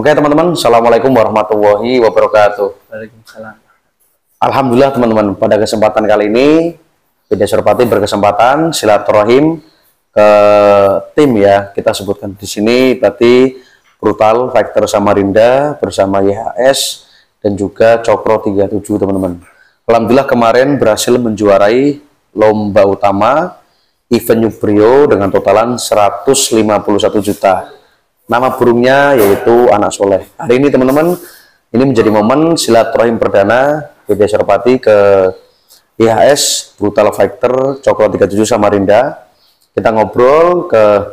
Oke teman-teman, Assalamualaikum warahmatullahi wabarakatuh. Waalaikumsalam. Alhamdulillah teman-teman, pada kesempatan kali ini Widya Surapati berkesempatan silaturahim ke tim ya. Kita sebutkan di sini berarti Brutal Fighter Samarinda bersama YHS dan juga Cokro 37 teman-teman. Alhamdulillah kemarin berhasil menjuarai lomba utama event Nyubrio dengan totalan 151 juta. Nama burungnya yaitu Anak Soleh. Hari ini teman-teman, ini menjadi momen silaturahim perdana Widya Surapati ke IHS Brutal Fighter Cokro 37 Samarinda. Kita ngobrol ke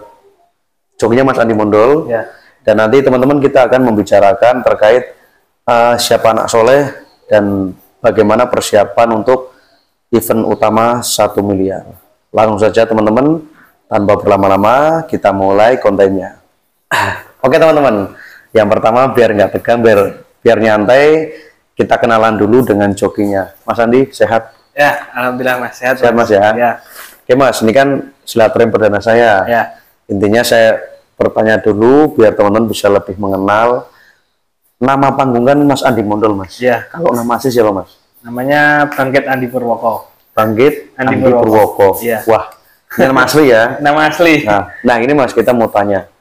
jokinya Mas Andi Mondol Ya. dan nanti teman-teman kita akan membicarakan terkait siapa Anak Soleh dan bagaimana persiapan untuk event utama 1 miliar. Langsung saja teman-teman, tanpa berlama-lama kita mulai kontennya. Oke teman-teman, yang pertama biar nggak tegang, biar nyantai, kita kenalan dulu dengan jokinya. Mas Andi, sehat? Ya, alhamdulillah Mas, sehat. Sehat Mas ya? Ya. Oke Mas, ini kan silaturahim perdana saya. Ya. Intinya saya bertanya dulu biar teman-teman bisa lebih mengenal nama panggung kan Mas Andi Mondol Mas. Ya. Kalau nama asli siapa Mas? Namanya Bangkit Andi Purwoko. Bangkit Andi Purwoko. Ya. Wah, ini nama asli ya? Nama asli. Nah ini Mas, kita mau tanya.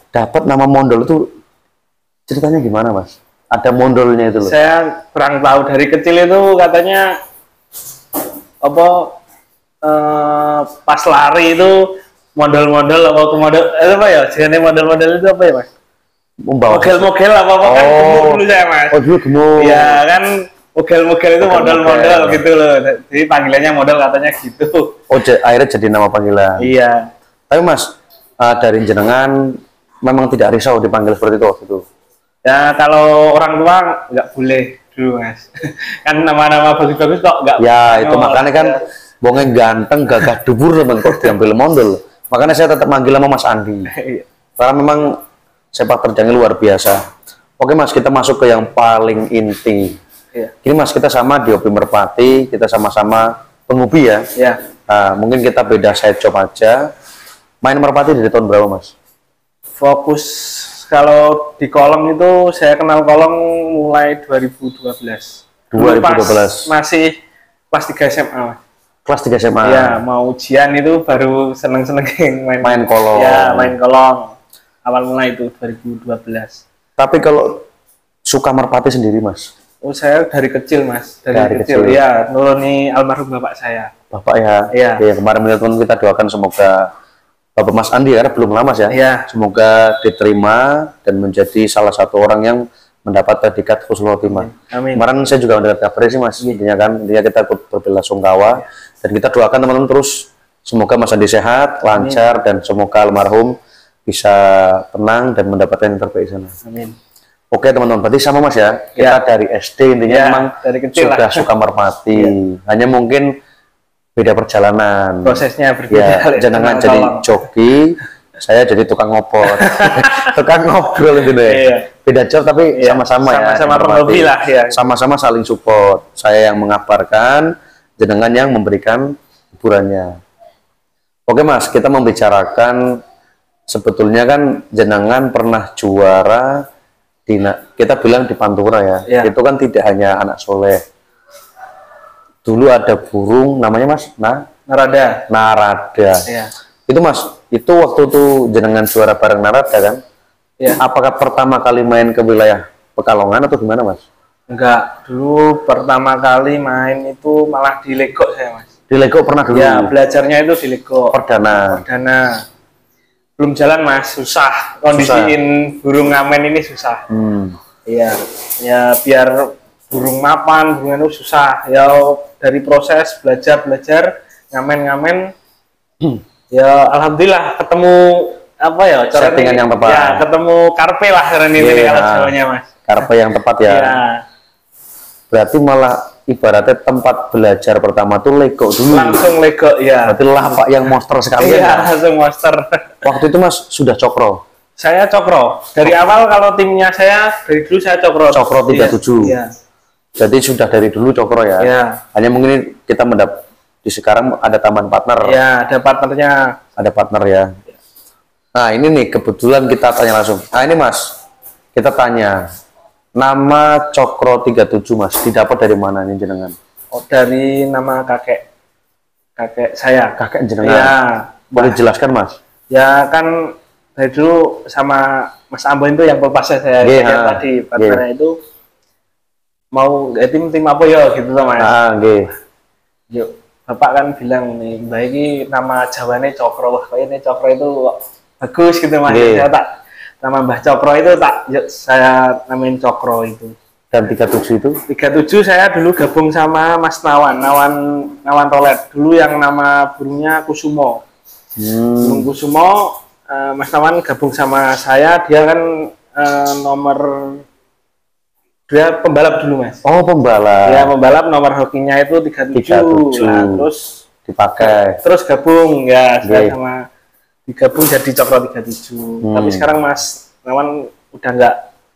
Dapat nama Mondol itu ceritanya gimana Mas? Ada Mondolnya itu loh. Saya kurang tahu, dari kecil itu katanya pas lari itu model-model apa ya? Jenis model-model itu apa ya Mas? Membawa Mogel-mogel apa kan gemuk dulu saya Mas. Oh dulu gemuk. Ya kan mogel-mogel itu model-model gitu loh. Jadi panggilannya model katanya gitu. Oh akhirnya jadi nama panggilan. Iya. Tapi Mas, dari jenengan memang tidak risau dipanggil seperti itu waktu itu? Ya kalau orang tua nggak boleh dulu Mas. Kan nama-nama bagus-bagus kok nggak. Ya itu makanya kan bongeng ganteng gagah dubur teman kok diambil Mondol. Makanya saya tetap manggil nama Mas Andi. Karena memang sepak terjangnya luar biasa. Oke Mas, kita masuk ke yang paling inti. Iya. Ini Mas, kita sama di Hobi Merpati, kita sama-sama penghobi ya. Ya. Mungkin kita beda side job aja. Main Merpati dari tahun berapa Mas? Fokus kalau di kolong itu saya kenal kolong mulai 2012. 2012. Masih kelas 3 SMA Mas. Kelas 3 SMA. Ya, mau ujian itu baru seneng-seneng Main kolong. Ya, main kolong. Awal mulai itu 2012. Tapi kalau suka Merpati sendiri Mas? Oh, saya dari kecil Mas, Dari kecil. kecil. Ya, nuruni almarhum bapak saya. Bapak ya? Iya. Ya, kemarin teman kita doakan semoga Bapak Mas Andi karena belum lama ya. Iya. Semoga diterima dan menjadi salah satu orang yang mendapat predikat husnul khotimah. Amin. Kemarin saya juga mendapat kabar sih Mas. Intinya kan intinya kita ikut berbelasungkawa dan kita doakan teman-teman terus semoga Mas Andi sehat, lancar dan semoga almarhum bisa tenang dan mendapatkan yang terbaik sana. Amin. Oke teman-teman, berarti sama Mas ya. Kita dari SD intinya Ya, memang dari kecil sudah lah. suka Merpati. Hanya mungkin beda perjalanan. Prosesnya berbeda. Ya, jenengan jadi joki, saya jadi tukang ngopor. Tukang ngobrol gitu deh. Iya. Beda job tapi sama-sama ya. Sama-sama Merpati. penghobi lah ya. Sama-sama saling support. Saya yang mengabarkan, jenengan yang memberikan hiburannya. Oke Mas, kita membicarakan sebetulnya kan jenengan pernah juara di, kita bilang di Pantura ya. Ya. Itu kan tidak hanya Anak Soleh. Dulu ada burung namanya Mas Narada. Narada. Ya. Itu Mas, itu waktu itu jenengan juara bareng Narada kan? Ya. Apakah pertama kali main ke wilayah Pekalongan atau gimana Mas? Enggak, dulu pertama kali main itu malah di Lego saya Mas. Di Lego pernah dulu? Ya, belajarnya itu di Lego. Perdana. Belum jalan Mas, susah. Kondisiin burung ngamen ini susah. Iya, ya biar burung mapan, burung itu susah. Ya dari proses belajar ngamen. Ya alhamdulillah ketemu apa ya? Settingan yang tepat. Ya ketemu karpe lah ini kalau Jawanya Mas. Karpe yang tepat ya. Ya. Berarti malah ibaratnya tempat belajar pertama tuh Lego dulu. Langsung Lego ya. Berarti lapak yang monster sekali Iya, ya. langsung monster. Waktu itu Mas sudah Cokro. Saya Cokro. Dari awal kalau timnya saya dari dulu saya Cokro. Cokro 37. Iya. Jadi sudah dari dulu Cokro ya. Iya. Hanya mungkin kita di sekarang ada tambahan partner. Iya, ada partnernya. Ada partner ya. Nah ini nih kebetulan kita tanya langsung. Nah ini Mas, kita tanya, nama Cokro 37 Mas, didapat dari mana ini jenengan? Oh, dari nama kakek saya. Kakek jenengan? Ya. Boleh jelaskan Mas? Ya kan dari dulu sama Mas Ambon itu yang pelepasnya saya tadi, partnernya itu mau tim apa ya gitu loh Mas. Yuk, Bapak kan bilang nih, baik ini nama Jawane Cokro, wah kayaknya Cokro itu bagus gitu Mas. Saya tak nama Mbah Cokro itu saya namain Cokro itu. Dan 37 itu? 37 saya dulu gabung sama Mas Nawan Tolet. Dulu yang nama burungnya Kusumo. Burung Kusumo, Mas Nawan gabung sama saya, dia kan dia pembalap dulu Mas. Oh, pembalap. Ya, pembalap, nomor hokinya itu 37. Nah, terus dipakai. Terus gabung ya, saya sama digabung jadi Cokro 37. Tapi sekarang Mas Nawan udah nggak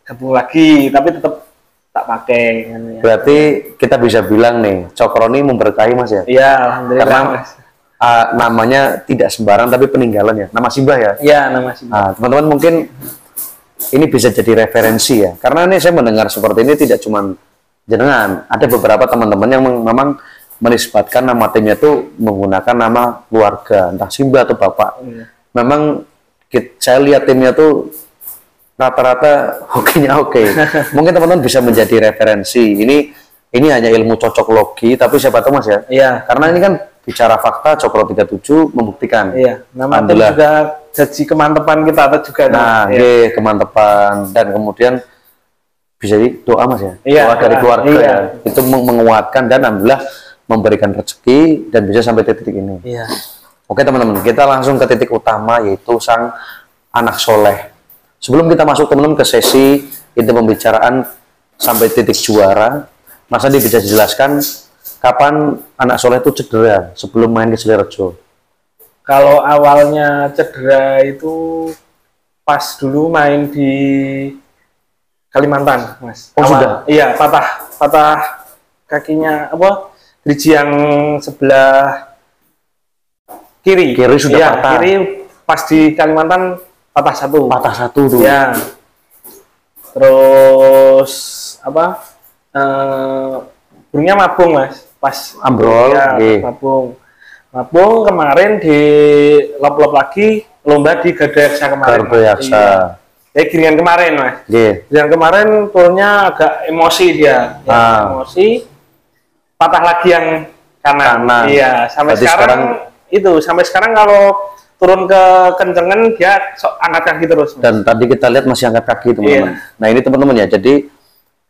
gabung lagi, tapi tetap tak pakai. Berarti kita bisa bilang nih, Cokro ini memberkahi Mas ya? Iya, alhamdulillah. Karena Mas. Namanya tidak sembarang tapi peninggalan ya. Nama Simbah ya? Iya, nama Simbah. Nah, teman-teman mungkin ini bisa jadi referensi ya. Karena ini saya mendengar seperti ini tidak cuma jenengan, ada beberapa teman-teman yang memang menisbatkan nama timnya itu menggunakan nama keluarga, entah Simbah atau Bapak. Memang saya lihat timnya tuh rata-rata hokinya oke. Mungkin teman-teman bisa menjadi referensi. Ini hanya ilmu cocok logi, tapi siapa tahu Mas ya? Iya. Karena ini kan bicara fakta, Cokro 37 membuktikan. Iya. Nama tim juga jadi kemantepan kita atau juga. Nah, kemantepan dan kemudian bisa jadi doa Mas ya? Iya, doa dari keluarga ya. Itu menguatkan dan alhamdulillah memberikan rezeki dan bisa sampai titik ini. Iya. Oke teman-teman, kita langsung ke titik utama yaitu sang anak soleh. Sebelum kita masuk teman-teman ke sesi itu pembicaraan sampai titik juara, Mas Andi bisa dijelaskan kapan anak soleh itu cedera sebelum main ke Sidoarjo? Kalau awalnya cedera itu pas dulu main di Kalimantan, Mas. Oh, sudah? Iya, patah kakinya gerigi yang sebelah kiri. Kiri sudah patah. Kiri pas di Kalimantan patah satu. Patah satu tuh. Ya. Terus burungnya mabung Mas, pas ambrol. Ya, mabung kemarin di lop lagi lomba di Gadayaksa kemarin. Gadayaksa. Giringan kemarin Mas. Giringan kemarin turunnya agak emosi dia. Emosi. Patah lagi yang kanan. Iya, sampai sekarang kalau turun ke kencengan dia angkat kaki terus. Dan tadi kita lihat masih angkat kaki teman-teman. Nah ini teman-teman ya, jadi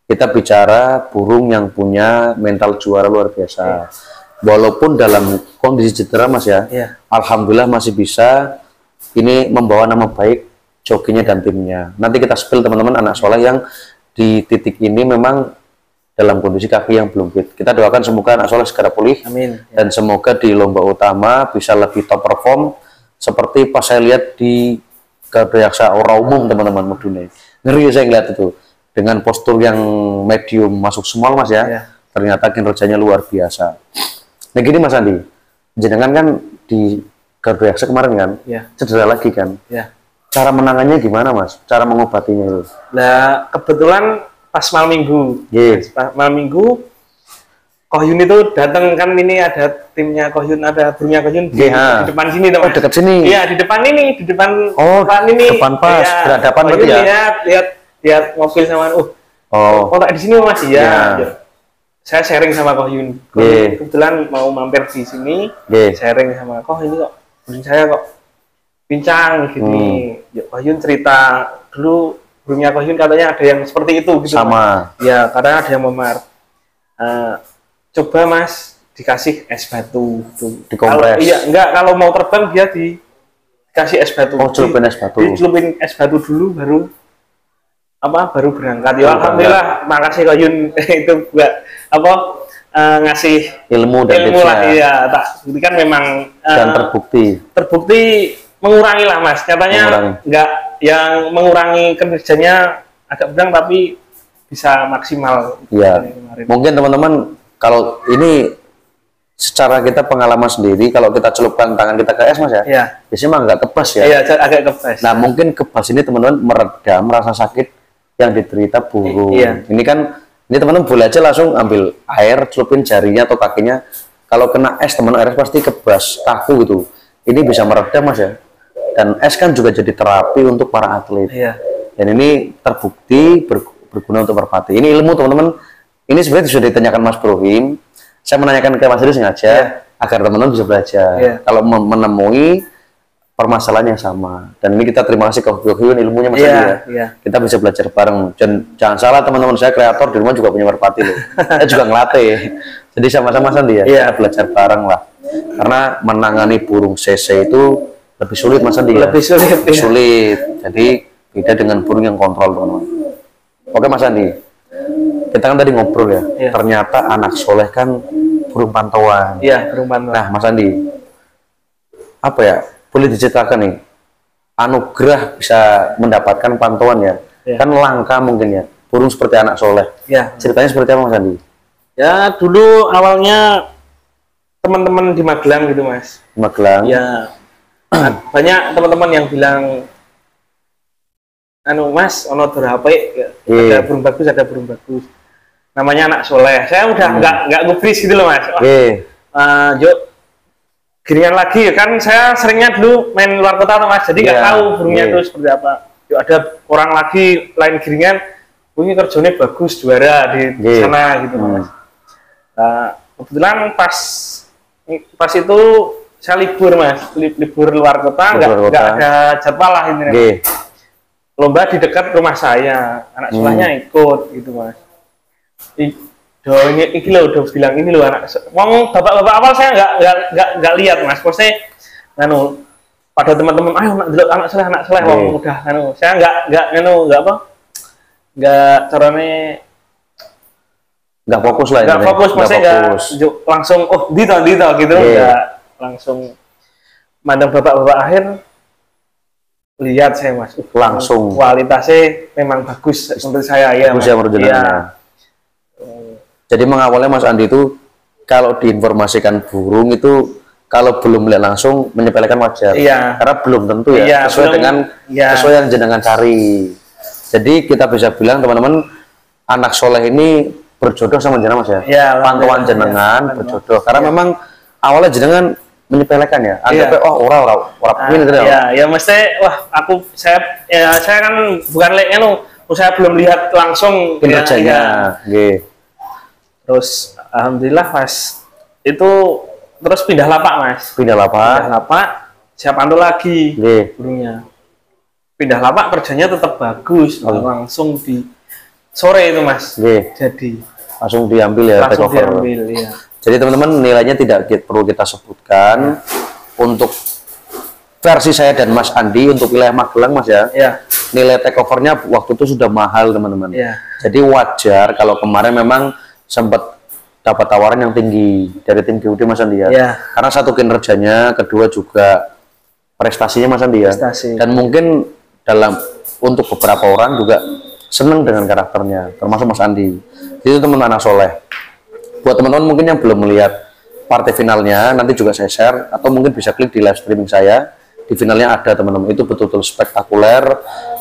kita bicara burung yang punya mental juara luar biasa. Walaupun dalam kondisi cedera Mas ya, alhamdulillah masih bisa ini membawa nama baik jokinya dan timnya. Nanti kita spill teman-teman anak soleh yang di titik ini memang dalam kondisi kaki yang belum fit. Kita doakan semoga anak soleh segera pulih. Amin. Dan semoga di lomba utama bisa lebih top perform. Seperti pas saya lihat di Gadayaksa Ora Umum teman-teman Medune. Ngeri saya ngeliat itu. Dengan postur yang medium masuk small Mas ya. Ternyata kinerjanya luar biasa. Nah gini Mas Andi, jenengan kan di Gadayaksa kemarin kan, cedera lagi kan. Cara menangannya gimana Mas? Cara mengobatinya itu? Nah kebetulan pas malam minggu. Pas malam minggu Kohyun itu datang kan, ini ada timnya Kohyun, ada burungnya Kohyun di depan sini teman. Oh, dekat sini. Iya, di depan ini, di depan ini. Depan pas, berhadapan berarti ya. Lihat mobil sama tak di sini Mas ya. Saya sharing sama Kohyun. Kebetulan mau mampir di sini, sharing sama ini kok burung saya kok pincang gini. Kohyun cerita dulu burungnya Kohyun katanya ada yang seperti itu gitu. Sama. Ya, kadang ada yang memar. Coba Mas dikasih es batu tuh. Dikompres. Kalau mau terbang dia dikasih es batu. Oh, celupin es batu. Dicelupin es batu dulu baru berangkat. Ya alhamdulillah, makasih Kohyun itu buat ngasih ilmu lah ya. Ini kan memang dan terbukti mengurangi lah Mas. Katanya yang mengurangi kerjanya agak berang tapi bisa maksimal. Iya. Mungkin teman-teman kalau ini secara kita pengalaman sendiri, kalau kita celupkan tangan kita ke es Mas ya, biasanya mah nggak kebas ya. Iya, agak kebas. Nah mungkin kebas ini teman-teman meredam rasa sakit yang diderita burung. Iya. Ini kan, ini teman-teman boleh aja langsung ambil air, celupin jarinya atau kakinya. Kalau kena es, teman air pasti kebas, kaku gitu. Ini bisa meredam mas ya. Dan es kan juga jadi terapi untuk para atlet. Iya. Dan ini terbukti berguna untuk merpati. Ini ilmu teman-teman. Ini sebenarnya sudah ditanyakan Mas Brohim. Saya menanyakan ke Mas Adi sengaja agar teman-teman bisa belajar. Kalau menemui permasalahan yang sama. Dan ini kita terima kasih ke Brohim ilmunya Mas Adi ya. Kita bisa belajar bareng. Dan jangan salah teman-teman, saya kreator di rumah juga punya merpati loh. Saya juga ngelatih. Jadi sama-sama Sandi ya. Kita belajar bareng lah. Karena menangani burung CC itu lebih sulit Mas Andi ya. Lebih sulit. Lebih sulit. Jadi beda dengan burung yang kontrol teman-teman. Oke Mas Andi. Kita kan tadi ngobrol ya. Ternyata anak soleh kan burung pantauan. Iya, burung pantauan. Nah Mas Andi, apa ya? Boleh diceritakan nih, anugerah bisa mendapatkan pantauan ya, kan langka mungkin ya, burung seperti anak soleh. Ceritanya seperti apa Mas Andi? Ya dulu awalnya teman-teman di Magelang gitu mas. Magelang. Ya banyak teman-teman yang bilang, anu mas, ono HP, ada burung bagus, ada burung bagus. Namanya anak soleh. Saya udah nggak ngubris gitu loh mas. Yuk giringan lagi kan, saya seringnya dulu main luar kota tuh mas, jadi nggak tahu burungnya itu seperti apa. Yuk ada orang lagi lain giringan, burungnya kerjanya bagus, juara di sana gitu mas. Nah, kebetulan pas itu saya libur mas, libur luar kota, nggak ada jadwal lah ini. Lomba di dekat rumah saya, anak solehnya ikut gitu mas. Ini loh, udah bilang ini loh anak. Wong bapak-bapak awal saya nggak lihat mas. Maksudnya, pada teman-teman, ayo anak soleh, wong udah, saya nggak caranya, nggak fokus lah. Nggak fokus, maksudnya langsung, dito gitu, nggak langsung. Mandang bapak-bapak akhir, lihat saya mas, langsung kualitasnya memang bagus menurut saya ya. Bagus ya menurut Jadi mengawalnya Mas Andi itu kalau diinformasikan burung itu kalau belum melihat langsung menyepelekan wajar. Karena belum tentu ya sesuai dengan sesuai yang jenengan cari. Jadi kita bisa bilang teman-teman, anak soleh ini berjodoh sama jenengan Mas ya. Pantauan jenengan berjodoh. Karena memang awalnya jenengan menyepelekan ya. Anggapnya orang ini gitu ya. Ya mesti saya kan bukan saya belum lihat langsung kinerjanya. Terus alhamdulillah pas itu terus pindah lapak mas. Pindah lapak siap pantau lagi burungnya. Pindah lapak kerjanya tetap bagus, langsung di sore itu mas. Jadi langsung diambil ya, langsung diambil ya. Jadi teman-teman, nilainya tidak perlu kita sebutkan. Untuk versi saya dan Mas Andi untuk wilayah Magelang mas ya. Nilai take overnya waktu itu sudah mahal teman-teman. Jadi wajar kalau kemarin memang sempat dapat tawaran yang tinggi dari tim GUD Mas Andi ya. Karena satu kinerjanya, kedua juga prestasinya Mas Andi ya. Dan mungkin untuk beberapa orang juga senang dengan karakternya, termasuk Mas Andi. Itu teman anak soleh. Buat teman-teman mungkin yang belum melihat partai finalnya, nanti juga saya share atau mungkin bisa klik di live streaming saya. Di finalnya ada teman-teman, itu betul-betul spektakuler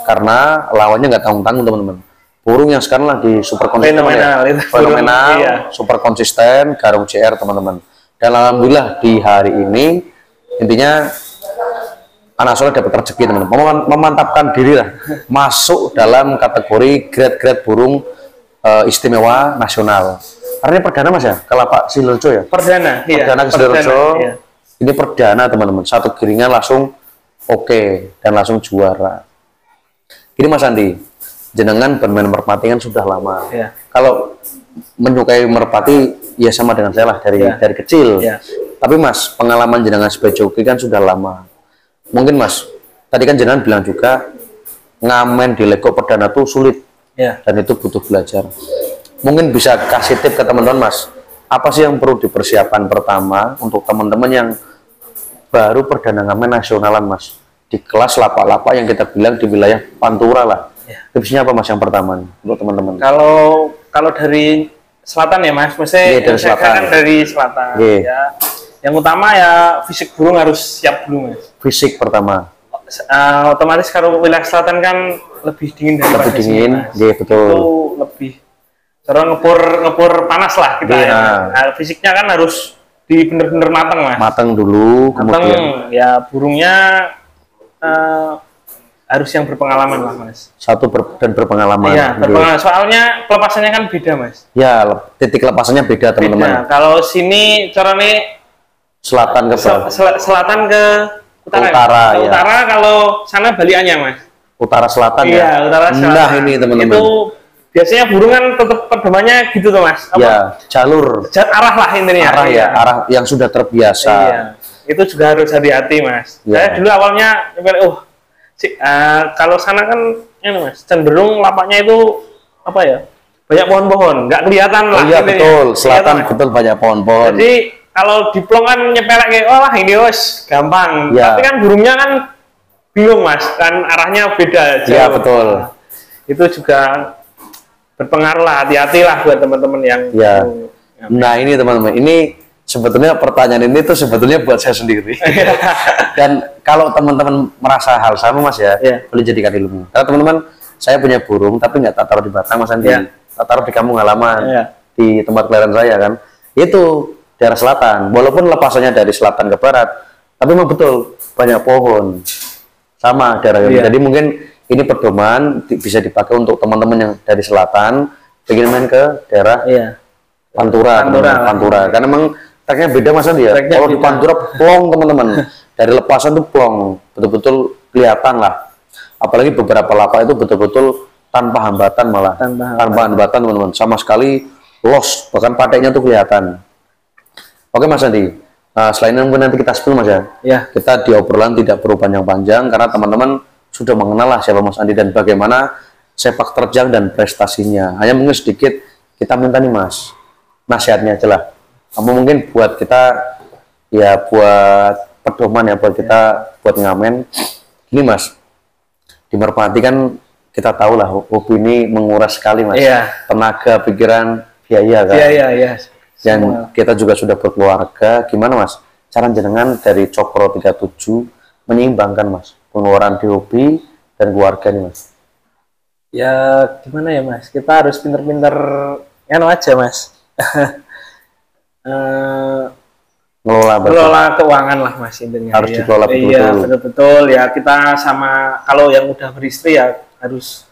karena lawannya nggak tanggung-tanggung teman-teman. Burung yang sekarang lagi super konsisten, fenomenal, super konsisten, Garung CR teman-teman. Dan alhamdulillah di hari ini intinya anak soleh dapat rezeki teman-teman, memantapkan diri lah, masuk dalam kategori grade burung istimewa nasional. Artinya perdana mas ya, kalau Pak Sidoarjo ya? Perdana ke Sidoarjo. Ini perdana teman-teman, satu giringan langsung dan langsung juara. Ini Mas Andi, jenengan bermain merpati kan sudah lama. Kalau menyukai merpati ya sama dengan saya lah dari kecil. Tapi mas, pengalaman jenengan sebagai joki kan sudah lama. Mungkin mas, tadi kan jenengan bilang juga ngamen di Lego perdana tuh sulit dan itu butuh belajar. Mungkin bisa kasih tip ke teman-teman mas, apa sih yang perlu dipersiapkan pertama untuk teman-teman yang baru perdana ngamen nasionalan mas, di kelas lapak-lapak yang kita bilang di wilayah Pantura lah. Tipsnya apa mas yang pertama nih, untuk teman-teman? Kalau dari selatan ya mas, maksudnya dari selatan. Kan dari selatan ya. Yang utama ya fisik burung harus siap dulu mas. Fisik pertama. otomatis kalau wilayah selatan kan lebih dingin daripada lebih dingin, sini, iya betul. Itu lebih cara ngepur panas lah kita ya. Nah, fisiknya kan harus bener-bener matang mas. Matang dulu, matang, kemudian ya burungnya harus yang berpengalaman lah mas. Dan berpengalaman. Iya, berpengalaman. Soalnya pelepasannya kan beda mas. Ya, titik lepasannya beda teman-teman. Kalau sini caranya selatan ke selatan ke utara. Ya? Utara, kalau sana baliannya mas. Utara selatan ya. Iya, utara selatan. Nah ini teman-teman. Itu biasanya burung kan tetap pedomannya gitu tuh mas. Ya, jalur. Arah lah intinya. Arah ya, arah yang sudah terbiasa. Iya. Itu juga harus hati-hati mas. Ya. Saya dulu awalnya kalau sana kan ini mas cenderung lapaknya itu apa ya, banyak pohon-pohon, nggak kelihatan lah. Iya betul, selatan kelihatan, betul banyak pohon-pohon. Jadi kalau diplong kan nyepelek kayak lah ini wes gampang. Ya. Tapi kan burungnya kan bingung mas, kan arahnya beda. Iya betul. Itu juga berpengaruh lah, hati-hati lah buat teman-teman yang. Ya. Nah ini teman-teman, ini sebetulnya pertanyaan ini tuh sebetulnya buat saya sendiri. Dan kalau teman-teman merasa hal sama mas ya, boleh jadikan ilmu. Karena teman-teman, saya punya burung tapi nggak tak taruh di Batang mas Andi, tak taruh di kampung halaman, di tempat kelahiran saya kan. Itu daerah selatan, walaupun lepasannya dari selatan ke barat, tapi memang betul banyak pohon. Sama daerah ini. Jadi mungkin ini pedoman bisa dipakai untuk teman-teman yang dari selatan, ingin main ke daerah Pantura. Karena memang treknya beda mas Andi ya. Kalau di Pantura plong teman-teman, dari lepasan tuh plong, betul-betul kelihatan lah. Apalagi beberapa lapak itu betul-betul tanpa hambatan malah, tanpa hambatan teman-teman, sama sekali los, bahkan pateknya tuh kelihatan. Oke mas Andi, selain itu nanti kita spill mas ya. Kita di obrolan tidak perlu panjang-panjang karena teman-teman sudah mengenal lah siapa mas Andi dan bagaimana sepak terjang dan prestasinya. Hanya mungkin sedikit kita minta nih mas, nasihatnya aja lah. Kamu mungkin buat kita ya, buat pedoman ya, buat kita buat ngamen. Ini mas, di Merpati kan kita tahu lah hobi ini menguras sekali mas. Tenaga, pikiran, biaya kan. Dan kita juga sudah berkeluarga. Gimana mas, cara jenengan dari Cokro 37 menyeimbangkan mas pengeluaran di hobi dan keluarga nih mas? Ya gimana ya mas, kita harus pinter-pinter aja mas. Ngelola keuangan lah mas intinya. Harus dikelola betul-betul. Iya betul-betul ya, kita sama kalau yang udah beristri ya harus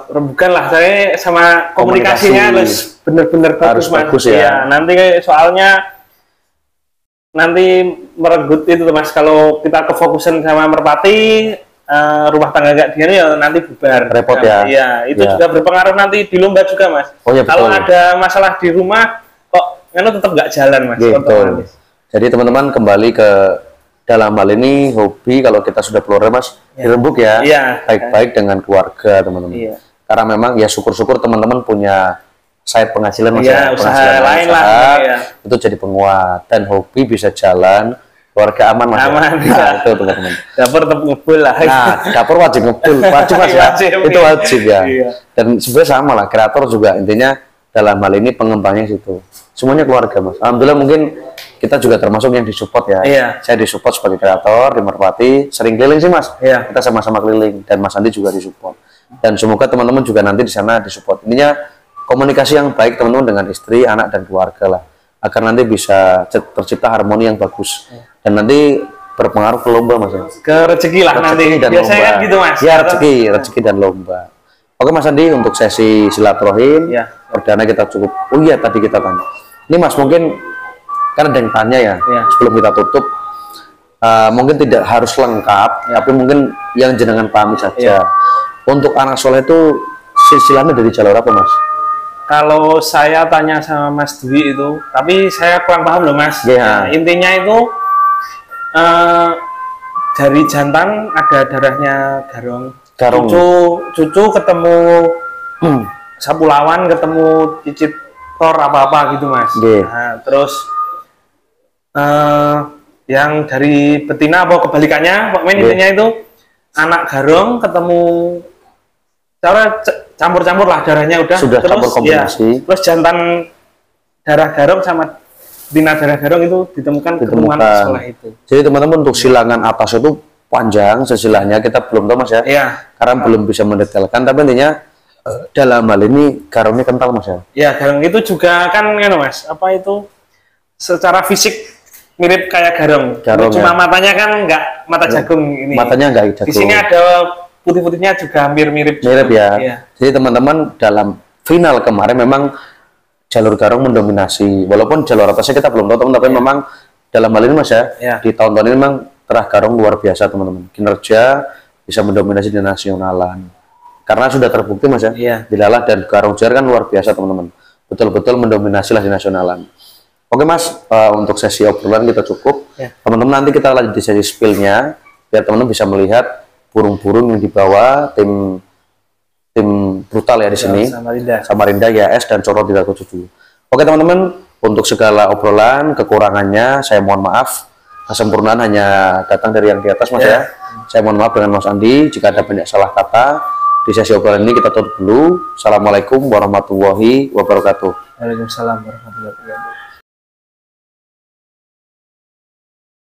rembukan lah, saya sama komunikasinya harus bener-bener bagus ya. Nanti soalnya nanti merenggut itu mas, kalau kita kefokusan sama Merpati, rumah tangga gak dia ya nanti bubar, repot ya. Iya, itu juga berpengaruh nanti di lomba juga mas. Kalau ada masalah di rumah kok tetap gak jalan mas. Jadi teman-teman kembali ke dalam hal ini hobi, kalau kita sudah keluar mas dirembuk ya, baik-baik dengan keluarga teman-teman. Karena memang ya syukur-syukur teman-teman punya side penghasilan mas, penghasilan lain lah, itu jadi penguat dan hobi bisa jalan, keluarga aman mas. Itu teman-teman. Dapur tetap ngebul lah. Nah dapur wajib ngebul, wajib mas ya, itu wajib ya. Dan sebenarnya sama lah, kreator juga intinya dalam hal ini pengembangnya situ. Semuanya keluarga mas. Alhamdulillah mungkin kita juga termasuk yang disupport ya. Saya disupport sebagai kreator di Merpati, sering keliling sih mas. Kita sama-sama keliling dan Mas Andi juga disupport. Dan semoga teman-teman juga nanti di sana disupport. Intinya komunikasi yang baik teman-teman dengan istri, anak dan keluarga lah, agar nanti bisa tercipta harmoni yang bagus dan nanti berpengaruh ke lomba mas. Ke rezeki lah nanti. Dan biasanya lomba. Kan gitu mas. Ya rezeki dan lomba. Oke Mas Andi, untuk sesi silaturahim perdana kita cukup. Oh iya tadi kita tanya. Ini Mas mungkin kan ada yang tanya ya, sebelum kita tutup, mungkin tidak harus lengkap, tapi mungkin yang jenengan pahami saja. Untuk anak soleh itu silsilahnya dari jalur apa Mas? Kalau saya tanya sama Mas Dwi itu, tapi saya kurang paham loh Mas. Nah, intinya itu dari jantan ada darahnya garong. Cucu ketemu sapulawan, ketemu cicit tor apa-apa gitu mas. Nah, terus yang dari betina apa kebalikannya, pokoknya intinya itu anak garong ketemu, cara campur-campur lah darahnya sudah terus campur kombinasi. Terus jantan darah garong sama betina darah garong itu ditemukan setelah itu. Jadi teman-teman untuk silangan atas itu panjang sesilahnya kita belum tahu Mas ya. Iya. Karena belum bisa mendetailkan, tapi intinya dalam hal ini garungnya kental Mas ya. Ya, garung itu juga kan Mas, apa itu secara fisik mirip kayak garung. Cuma ya. matanya kan enggak mata jagung ini. Matanya enggak jagung. Di sini ada putih-putihnya juga hampir mirip. Mirip ya. Iya. Jadi teman-teman dalam final kemarin memang jalur garung mendominasi. Walaupun jalur atasnya kita belum tahu, tapi memang dalam hal ini Mas ya, di tahun-tahun ini memang terah garung luar biasa teman-teman. Kinerja bisa mendominasi di nasionalan. Karena sudah terbukti Mas ya, Dilalah dan Garung Jar kan luar biasa teman-teman. Betul-betul mendominasi lah di nasionalan. Oke Mas, untuk sesi obrolan kita cukup. Teman-teman nanti kita lanjut di sesi spillnya, biar teman-teman bisa melihat burung-burung yang dibawa tim brutal ya di sini. Samarinda, YS dan Coro 377. Oke teman-teman, untuk segala obrolan, kekurangannya saya mohon maaf. Kesempurnaan hanya datang dari yang di atas Mas ya. Saya mohon maaf dengan Mas Andi jika ada banyak salah kata. Di sesi obrolan ini kita tutup dulu. Assalamualaikum warahmatullahi wabarakatuh. Waalaikumsalam warahmatullahi wabarakatuh.